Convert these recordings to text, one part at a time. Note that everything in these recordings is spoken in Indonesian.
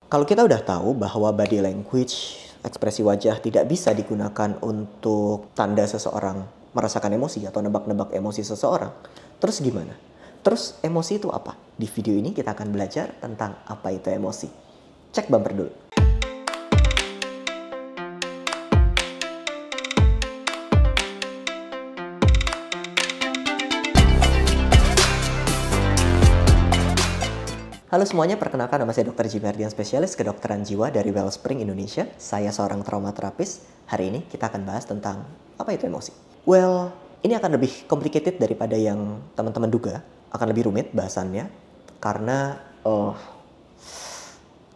Kalau kita udah tahu bahwa body language, ekspresi wajah tidak bisa digunakan untuk tanda seseorang merasakan emosi atau nebak-nebak emosi seseorang, terus gimana? Terus emosi itu apa? Di video ini kita akan belajar tentang apa itu emosi. Cek bumper dulu. Halo semuanya, perkenalkan nama saya Dr. Jimmy Ardian, spesialis kedokteran jiwa dari Wellspring Indonesia. Saya seorang trauma terapis. Hari ini kita akan bahas tentang apa itu emosi. Well, ini akan lebih complicated daripada yang teman-teman duga. Akan lebih rumit bahasannya. Karena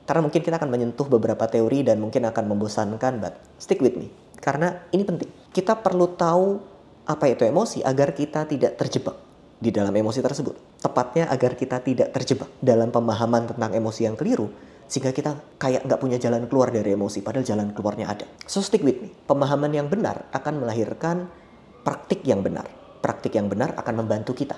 mungkin kita akan menyentuh beberapa teori dan mungkin akan membosankan, but stick with me. Karena ini penting. Kita perlu tahu apa itu emosi agar kita tidak terjebak di dalam emosi tersebut. Tepatnya agar kita tidak terjebak dalam pemahaman tentang emosi yang keliru, sehingga kita kayak nggak punya jalan keluar dari emosi, padahal jalan keluarnya ada. So stick with me. Pemahaman yang benar akan melahirkan praktik yang benar. Praktik yang benar akan membantu kita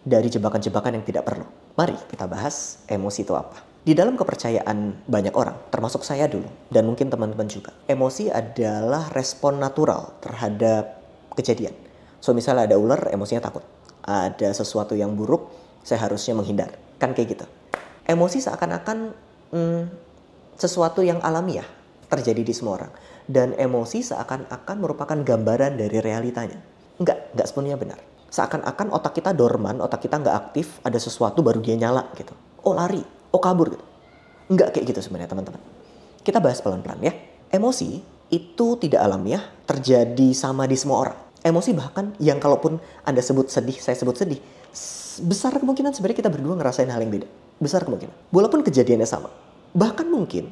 dari jebakan-jebakan yang tidak perlu. Mari kita bahas emosi itu apa. Di dalam kepercayaan banyak orang, termasuk saya dulu, dan mungkin teman-teman juga, emosi adalah respon natural terhadap kejadian. So misalnya ada ular, emosinya takut. Ada sesuatu yang buruk, saya harusnya menghindar. Kan kayak gitu. Emosi seakan-akan sesuatu yang alamiah terjadi di semua orang. Dan emosi seakan-akan merupakan gambaran dari realitanya. Enggak sepenuhnya benar. Seakan-akan otak kita dorman, otak kita nggak aktif, ada sesuatu baru dia nyala gitu. Oh lari, oh kabur gitu. Enggak kayak gitu sebenarnya teman-teman. Kita bahas pelan-pelan ya. Emosi itu tidak alamiah, terjadi sama di semua orang. Emosi bahkan yang kalaupun Anda sebut sedih, saya sebut sedih, besar kemungkinan sebenarnya kita berdua ngerasain hal yang beda. Besar kemungkinan. Walaupun kejadiannya sama. Bahkan mungkin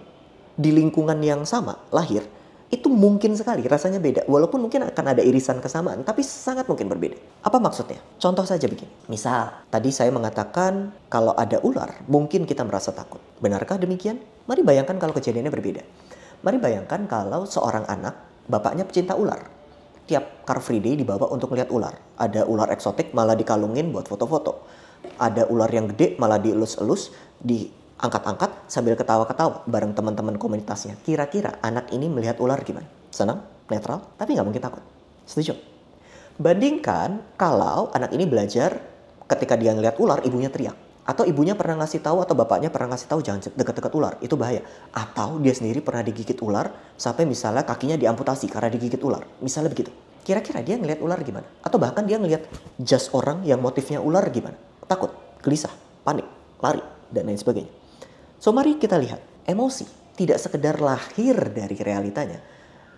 di lingkungan yang sama, lahir, itu mungkin sekali rasanya beda. Walaupun mungkin akan ada irisan kesamaan, tapi sangat mungkin berbeda. Apa maksudnya? Contoh saja begini. Misal, tadi saya mengatakan kalau ada ular, mungkin kita merasa takut. Benarkah demikian? Mari bayangkan kalau kejadiannya berbeda. Mari bayangkan kalau seorang anak, bapaknya pecinta ular. Tiap Car Free Day dibawa untuk melihat ular. Ada ular eksotik malah dikalungin buat foto-foto. Ada ular yang gede malah dielus-elus, diangkat-angkat sambil ketawa-ketawa bareng teman-teman komunitasnya. Kira-kira anak ini melihat ular gimana? Senang? Netral? Tapi nggak mungkin takut. Setuju? Bandingkan kalau anak ini belajar ketika dia ngelihat ular, ibunya teriak. Atau ibunya pernah ngasih tahu atau bapaknya pernah ngasih tahu jangan dekat-dekat ular, itu bahaya. Atau dia sendiri pernah digigit ular sampai misalnya kakinya diamputasi karena digigit ular. Misalnya begitu. Kira-kira dia ngelihat ular gimana? Atau bahkan dia ngelihat jas orang yang motifnya ular gimana? Takut, gelisah, panik, lari, dan lain sebagainya. So mari kita lihat, emosi tidak sekedar lahir dari realitanya.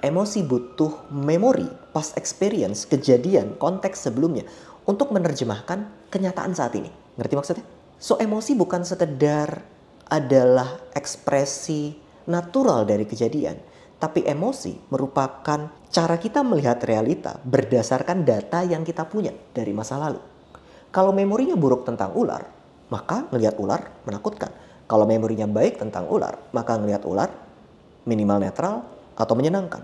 Emosi butuh memori, past experience, kejadian, konteks sebelumnya untuk menerjemahkan kenyataan saat ini. Ngerti maksudnya? So emosi bukan sekedar adalah ekspresi natural dari kejadian. Tapi emosi merupakan cara kita melihat realita berdasarkan data yang kita punya dari masa lalu. Kalau memorinya buruk tentang ular, maka ngelihat ular menakutkan. Kalau memorinya baik tentang ular, maka ngelihat ular minimal netral atau menyenangkan.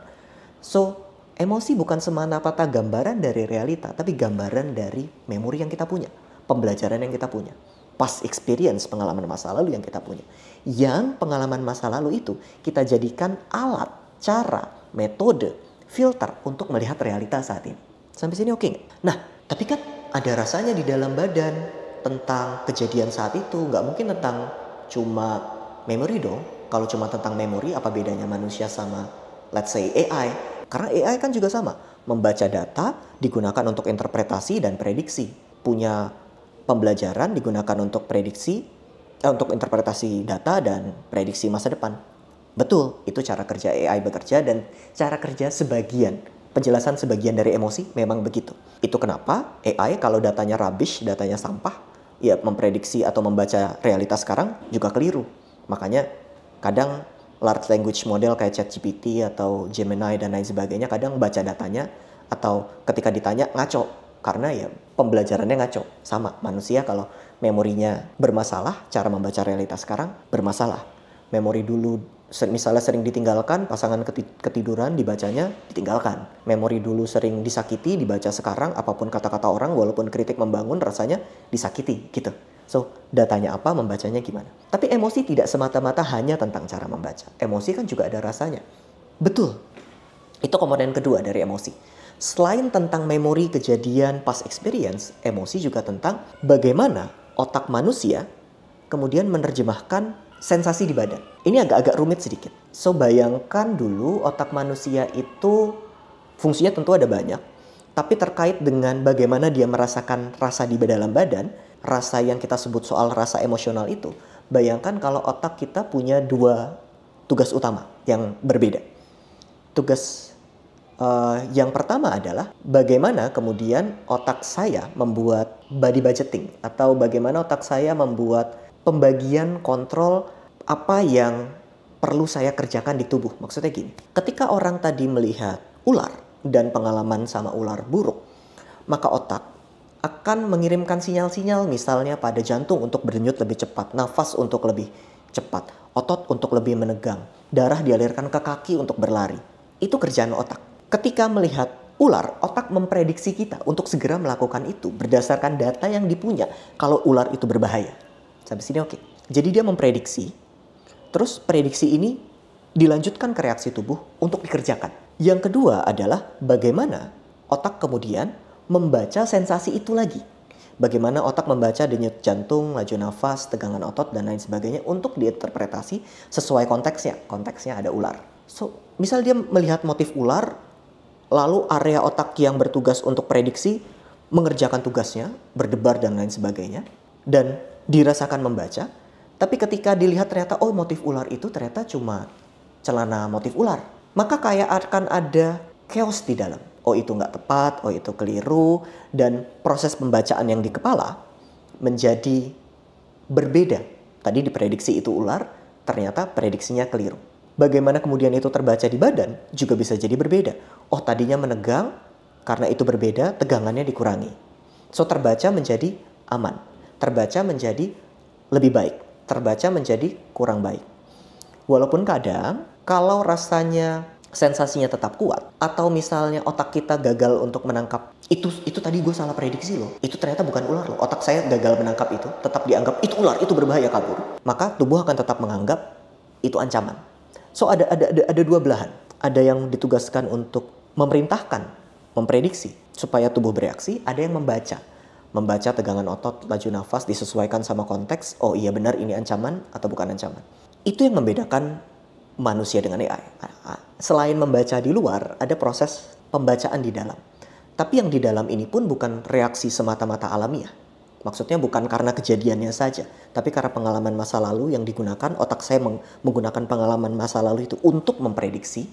So emosi bukan semata-mata gambaran dari realita, tapi gambaran dari memori yang kita punya. Pembelajaran yang kita punya. Past experience, pengalaman masa lalu yang kita punya. Yang pengalaman masa lalu itu kita jadikan alat, cara, metode, filter untuk melihat realita saat ini. Sampai sini oke nggak? Nah, tapi kan ada rasanya di dalam badan tentang kejadian saat itu. Nggak mungkin tentang cuma memori dong. Kalau cuma tentang memori, apa bedanya manusia sama let's say AI? Karena AI kan juga sama. Membaca data digunakan untuk interpretasi dan prediksi. Punya pembelajaran digunakan untuk prediksi, untuk interpretasi data dan prediksi masa depan. Betul, itu cara kerja AI bekerja dan cara kerja sebagian. Penjelasan sebagian dari emosi memang begitu. Itu kenapa AI kalau datanya rubbish, datanya sampah, ya memprediksi atau membaca realitas sekarang juga keliru. Makanya kadang large language model kayak ChatGPT atau Gemini dan lain sebagainya kadang baca datanya atau ketika ditanya ngaco. Karena ya pembelajarannya ngaco. Sama manusia kalau memorinya bermasalah, cara membaca realitas sekarang bermasalah. Memori dulu misalnya sering ditinggalkan, pasangan ketiduran dibacanya ditinggalkan. Memori dulu sering disakiti, dibaca sekarang apapun kata-kata orang walaupun kritik membangun rasanya disakiti gitu. So, datanya apa, membacanya gimana. Tapi emosi tidak semata-mata hanya tentang cara membaca. Emosi kan juga ada rasanya. Betul. Itu komponen kedua dari emosi. Selain tentang memori, kejadian, past experience, emosi juga tentang bagaimana otak manusia kemudian menerjemahkan sensasi di badan. Ini agak-agak rumit sedikit. So, bayangkan dulu otak manusia itu fungsinya tentu ada banyak. Tapi terkait dengan bagaimana dia merasakan rasa di dalam badan, rasa yang kita sebut soal rasa emosional itu, bayangkan kalau otak kita punya dua tugas utama yang berbeda. Tugas yang pertama adalah bagaimana kemudian otak saya membuat body budgeting, atau bagaimana otak saya membuat pembagian kontrol apa yang perlu saya kerjakan di tubuh. Maksudnya gini, ketika orang tadi melihat ular dan pengalaman sama ular buruk, maka otak akan mengirimkan sinyal-sinyal misalnya pada jantung untuk berdenyut lebih cepat, nafas untuk lebih cepat, otot untuk lebih menegang, darah dialirkan ke kaki untuk berlari. Itu kerjaan otak. Ketika melihat ular, otak memprediksi kita untuk segera melakukan itu berdasarkan data yang dipunya kalau ular itu berbahaya. Sampai sini oke. Jadi dia memprediksi, terus prediksi ini dilanjutkan ke reaksi tubuh untuk dikerjakan. Yang kedua adalah bagaimana otak kemudian membaca sensasi itu lagi. Bagaimana otak membaca denyut jantung, laju nafas, tegangan otot, dan lain sebagainya untuk diinterpretasi sesuai konteksnya. Konteksnya ada ular. So, misal dia melihat motif ular, lalu area otak yang bertugas untuk prediksi mengerjakan tugasnya, berdebar dan lain sebagainya, dan dirasakan membaca. Tapi ketika dilihat ternyata, oh motif ular itu ternyata cuma celana motif ular, maka kayak akan ada chaos di dalam. Oh itu nggak tepat, oh itu keliru, dan proses pembacaan yang di kepala menjadi berbeda. Tadi diprediksi itu ular, ternyata prediksinya keliru. Bagaimana kemudian itu terbaca di badan juga bisa jadi berbeda. Oh tadinya menegang, karena itu berbeda, tegangannya dikurangi. So terbaca menjadi aman, terbaca menjadi lebih baik, terbaca menjadi kurang baik. Walaupun kadang kalau rasanya sensasinya tetap kuat, atau misalnya otak kita gagal untuk menangkap itu tadi gue salah prediksi loh, itu ternyata bukan ular loh, otak saya gagal menangkap itu, tetap dianggap itu ular, itu berbahaya, kabur, maka tubuh akan tetap menganggap itu ancaman. So ada dua belahan. Ada yang ditugaskan untuk memerintahkan, memprediksi supaya tubuh bereaksi, ada yang membaca tegangan otot, laju nafas, disesuaikan sama konteks. Oh iya benar ini ancaman atau bukan ancaman. Itu yang membedakan manusia dengan AI. Selain membaca di luar, ada proses pembacaan di dalam. Tapi yang di dalam ini pun bukan reaksi semata-mata alamiah. Maksudnya bukan karena kejadiannya saja, tapi karena pengalaman masa lalu yang digunakan. Otak saya menggunakan pengalaman masa lalu itu untuk memprediksi.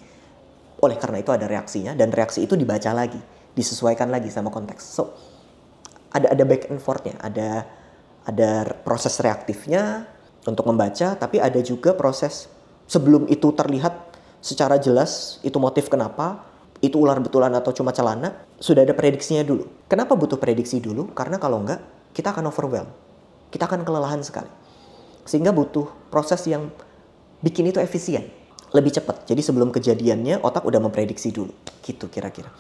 Oleh karena itu ada reaksinya, dan reaksi itu dibaca lagi, disesuaikan lagi sama konteks. So, ada back and forth-nya, ada proses reaktifnya untuk membaca, tapi ada juga proses sebelum itu terlihat secara jelas itu motif kenapa, itu ular betulan atau cuma celana, sudah ada prediksinya dulu. Kenapa butuh prediksi dulu? Karena kalau enggak, kita akan overwhelm, kita akan kelelahan sekali. Sehingga butuh proses yang bikin itu efisien, lebih cepat. Jadi sebelum kejadiannya otak udah memprediksi dulu, gitu kira-kira.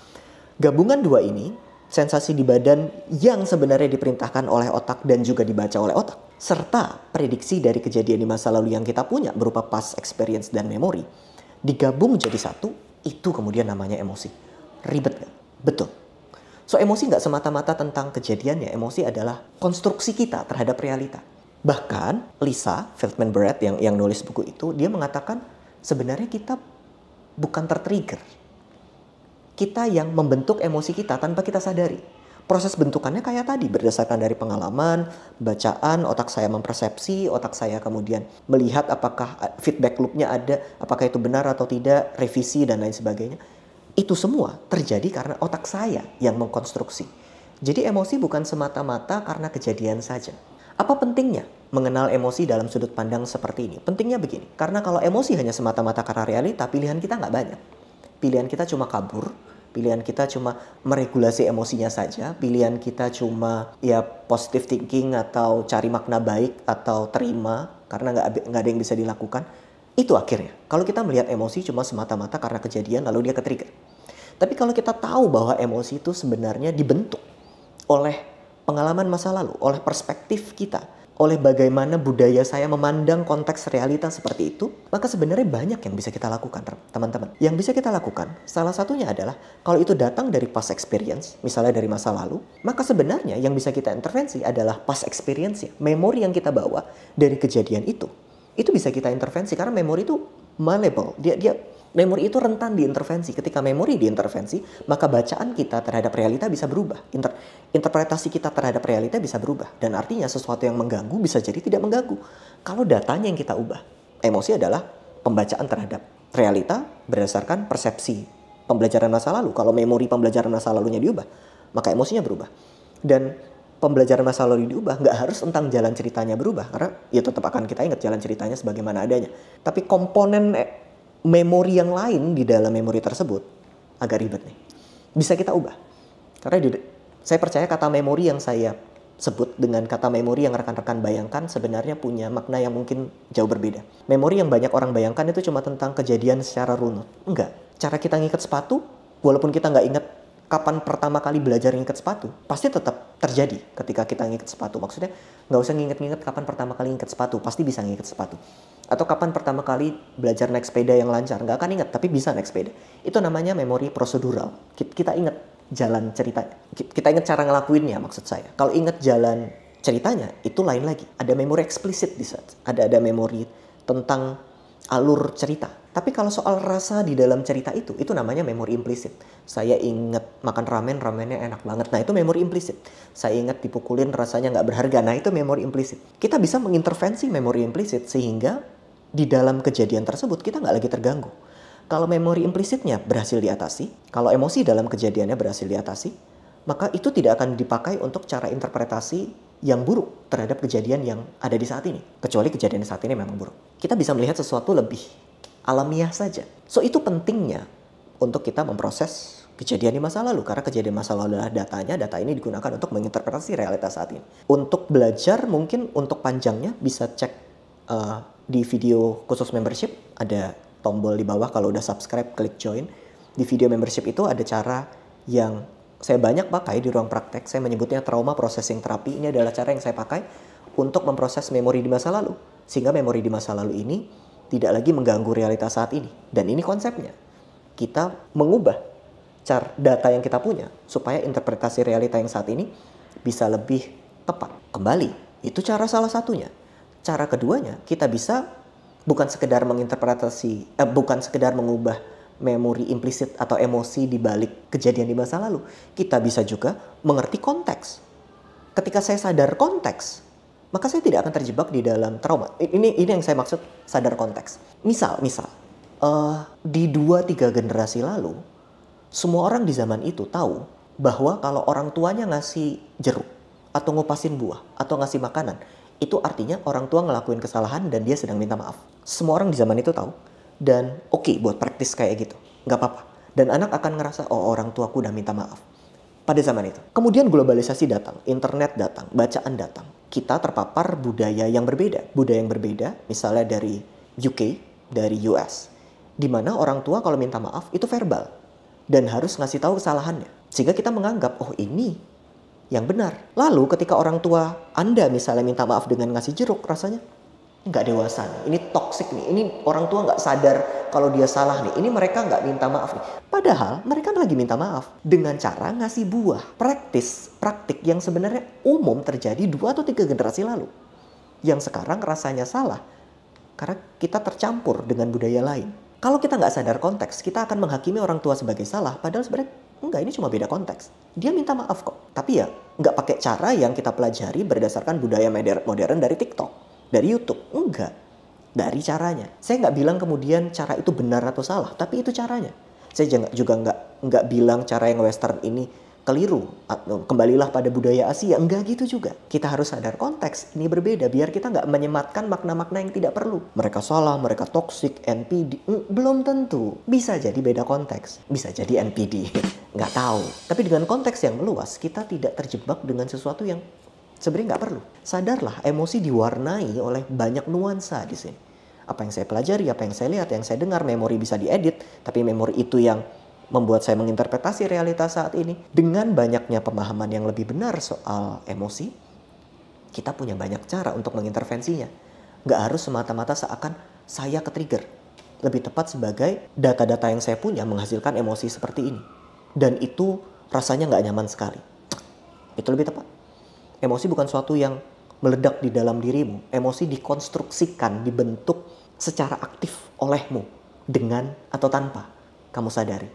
Gabungan dua ini, sensasi di badan yang sebenarnya diperintahkan oleh otak dan juga dibaca oleh otak, serta prediksi dari kejadian di masa lalu yang kita punya berupa past experience dan memori, digabung jadi satu, itu kemudian namanya emosi. Ribet gak? Betul. So emosi gak semata-mata tentang kejadiannya, emosi adalah konstruksi kita terhadap realita. Bahkan Lisa Feldman Barrett yang nulis buku itu, dia mengatakan sebenarnya kita bukan tertrigger. Kita yang membentuk emosi kita tanpa kita sadari. Proses bentukannya kayak tadi, berdasarkan dari pengalaman, bacaan, otak saya mempersepsi, otak saya kemudian melihat apakah feedback loop-nya ada, apakah itu benar atau tidak, revisi dan lain sebagainya. Itu semua terjadi karena otak saya yang mengkonstruksi. Jadi emosi bukan semata-mata karena kejadian saja. Apa pentingnya mengenal emosi dalam sudut pandang seperti ini? Pentingnya begini, karena kalau emosi hanya semata-mata karena realita, pilihan kita nggak banyak. Pilihan kita cuma kabur, pilihan kita cuma meregulasi emosinya saja, pilihan kita cuma ya positive thinking atau cari makna baik atau terima karena nggak ada yang bisa dilakukan. Itu akhirnya. Kalau kita melihat emosi cuma semata-mata karena kejadian lalu dia ke-trigger. Tapi kalau kita tahu bahwa emosi itu sebenarnya dibentuk oleh pengalaman masa lalu, oleh perspektif kita, oleh bagaimana budaya saya memandang konteks realitas seperti itu, maka sebenarnya banyak yang bisa kita lakukan, teman-teman. Yang bisa kita lakukan, salah satunya adalah kalau itu datang dari past experience, misalnya dari masa lalu, maka sebenarnya yang bisa kita intervensi adalah past experience-nya, memori yang kita bawa dari kejadian itu. Itu bisa kita intervensi karena memori itu malleable. Memori itu rentan diintervensi. Ketika memori diintervensi, maka bacaan kita terhadap realita bisa berubah. Interpretasi kita terhadap realita bisa berubah. Dan artinya sesuatu yang mengganggu bisa jadi tidak mengganggu. Kalau datanya yang kita ubah. Emosi adalah pembacaan terhadap realita berdasarkan persepsi pembelajaran masa lalu. Kalau memori pembelajaran masa lalunya diubah, maka emosinya berubah. Dan pembelajaran masa lalu diubah, nggak harus tentang jalan ceritanya berubah. Karena ya tetap akan kita ingat jalan ceritanya sebagaimana adanya. Tapi komponen memori yang lain di dalam memori tersebut agak ribet nih. Bisa kita ubah. Karena saya percaya kata memori yang saya sebut dengan kata memori yang rekan-rekan bayangkan sebenarnya punya makna yang mungkin jauh berbeda. Memori yang banyak orang bayangkan itu cuma tentang kejadian secara runut. Enggak. Cara kita ngikat sepatu, walaupun kita nggak ingat kapan pertama kali belajar ngikat sepatu, pasti tetap terjadi ketika kita ngikat sepatu. Maksudnya nggak usah nginget-nginget kapan pertama kali ngikat sepatu, pasti bisa ngikat sepatu. Atau kapan pertama kali belajar naik sepeda yang lancar, nggak akan ingat, tapi bisa naik sepeda. Itu namanya memori prosedural. Kita ingat jalan cerita, kita ingat cara ngelakuinnya maksud saya. Kalau ingat jalan ceritanya, itu lain lagi. Ada memori eksplisit di saat, ada memori tentang alur cerita. Tapi kalau soal rasa di dalam cerita itu namanya memori implisit. Saya ingat makan ramennya enak banget. Nah itu memori implisit. Saya ingat dipukulin rasanya nggak berharga. Nah itu memori implisit. Kita bisa mengintervensi memori implisit sehingga di dalam kejadian tersebut kita nggak lagi terganggu. Kalau memori implisitnya berhasil diatasi, kalau emosi dalam kejadiannya berhasil diatasi, maka itu tidak akan dipakai untuk cara interpretasi yang buruk terhadap kejadian yang ada di saat ini. Kecuali kejadian saat ini memang buruk. Kita bisa melihat sesuatu lebih alamiah saja. So itu pentingnya untuk kita memproses kejadian di masa lalu. Karena kejadian masa lalu adalah datanya, data ini digunakan untuk menginterpretasi realitas saat ini. Untuk belajar mungkin untuk panjangnya bisa cek di video khusus membership. Ada tombol di bawah kalau udah subscribe, klik join. Di video membership itu ada cara yang saya banyak pakai di ruang praktek. Saya menyebutnya trauma processing therapy. Ini adalah cara yang saya pakai untuk memproses memori di masa lalu. Sehingga memori di masa lalu ini tidak lagi mengganggu realitas saat ini. Dan ini konsepnya. Kita mengubah data yang kita punya supaya interpretasi realita yang saat ini bisa lebih tepat. Kembali, itu cara salah satunya. Cara keduanya, kita bisa bukan sekedar bukan sekedar mengubah memori implisit atau emosi di balik kejadian di masa lalu. Kita bisa juga mengerti konteks. Ketika saya sadar konteks, maka saya tidak akan terjebak di dalam trauma. Ini yang saya maksud sadar konteks. Misal, di 2-3 generasi lalu, semua orang di zaman itu tahu bahwa kalau orang tuanya ngasih jeruk, atau ngupasin buah, atau ngasih makanan, itu artinya orang tua ngelakuin kesalahan dan dia sedang minta maaf. Semua orang di zaman itu tahu. Dan oke buat praktis kayak gitu. Nggak apa-apa. Dan anak akan ngerasa, oh orang tuaku udah minta maaf. Pada zaman itu. Kemudian globalisasi datang. Internet datang. Bacaan datang. Kita terpapar budaya yang berbeda. Budaya yang berbeda misalnya dari UK, dari US. Di mana orang tua kalau minta maaf itu verbal. Dan harus ngasih tahu kesalahannya. Sehingga kita menganggap, oh ini yang benar. Lalu ketika orang tua Anda misalnya minta maaf dengan ngasih jeruk, rasanya nggak dewasa nih. Ini toksik nih. Ini orang tua nggak sadar kalau dia salah nih. Ini mereka nggak minta maaf nih. Padahal mereka lagi minta maaf dengan cara ngasih buah. Praktik yang sebenarnya umum terjadi 2 atau 3 generasi lalu. Yang sekarang rasanya salah karena kita tercampur dengan budaya lain. Kalau kita nggak sadar konteks, kita akan menghakimi orang tua sebagai salah. Padahal sebenarnya enggak, ini cuma beda konteks. Dia minta maaf kok. Tapi ya nggak pakai cara yang kita pelajari berdasarkan budaya modern dari TikTok, dari YouTube. Enggak. Dari caranya. Saya nggak bilang kemudian cara itu benar atau salah, tapi itu caranya. Saya juga nggak bilang cara yang Western ini keliru. Kembalilah pada budaya Asia. Enggak gitu juga. Kita harus sadar konteks. Ini berbeda. Biar kita nggak menyematkan makna-makna yang tidak perlu. Mereka salah, mereka toksik, NPD. Belum tentu. Bisa jadi beda konteks. Bisa jadi NPD. Nggak tahu. Tapi dengan konteks yang meluas, kita tidak terjebak dengan sesuatu yang sebenarnya nggak perlu. Sadarlah, emosi diwarnai oleh banyak nuansa di sini. Apa yang saya pelajari, apa yang saya lihat, yang saya dengar, memori bisa diedit. Tapi memori itu yang membuat saya menginterpretasi realitas saat ini. Dengan banyaknya pemahaman yang lebih benar soal emosi, Kita punya banyak cara untuk mengintervensinya. Nggak harus semata-mata seakan saya ke-trigger. Lebih tepat sebagai data-data yang saya punya menghasilkan emosi seperti ini. Dan itu rasanya nggak nyaman sekali. Itu lebih tepat. Emosi bukan suatu yang meledak di dalam dirimu. Emosi dikonstruksikan, dibentuk secara aktif olehmu. Dengan atau tanpa kamu sadari.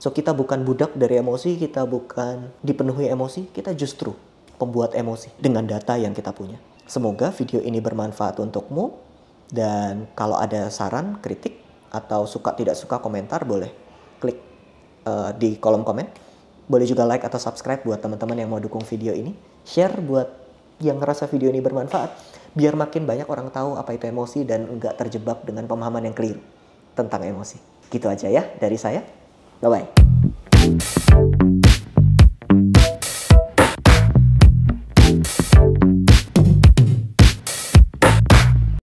So kita bukan budak dari emosi, kita bukan dipenuhi emosi, kita justru pembuat emosi dengan data yang kita punya. Semoga video ini bermanfaat untukmu. Dan kalau ada saran, kritik, atau suka tidak suka komentar, boleh klik di kolom komen. Boleh juga like atau subscribe buat teman-teman yang mau dukung video ini. Share buat yang ngerasa video ini bermanfaat. Biar makin banyak orang tahu apa itu emosi dan nggak terjebak dengan pemahaman yang keliru tentang emosi. Gitu aja ya dari saya. Bye-bye.